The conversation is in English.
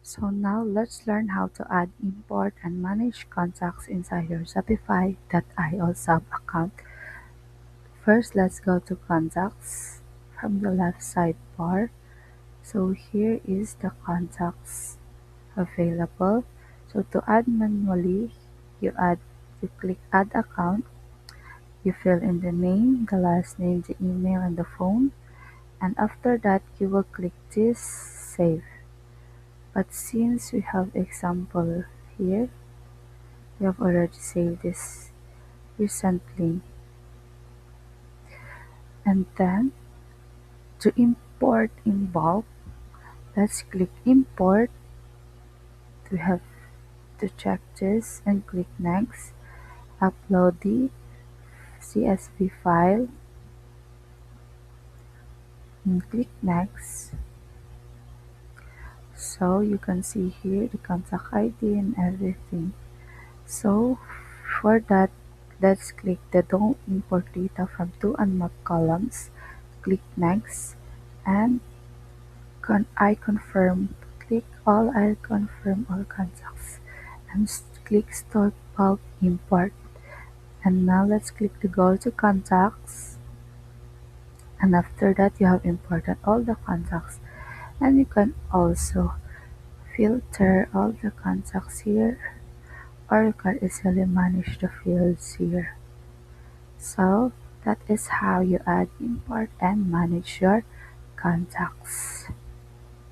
So now let's learn how to add, import, and manage contacts inside your Shopify.io sub account. First, let's go to contacts from the left sidebar. So here is the contacts available. So to add manually, you click add account, you fill in the name, the last name, the email, and the phone, and after that you will click this save. But since we have example here, we have already saved this recently. And then to import in bulk, let's click import. We have to check this and click next. Upload the CSV file and click next. So you can see here the contact ID and everything. So for that, let's click the don't import data from two unmapped columns. Click next and I confirm. Click all I confirm all contacts and click start bulk import. And now let's click the go to contacts, and after that you have imported all the contacts, and you can also filter all the contacts here, or you can easily manage the fields here. So that is how you add, import, and manage your contacts.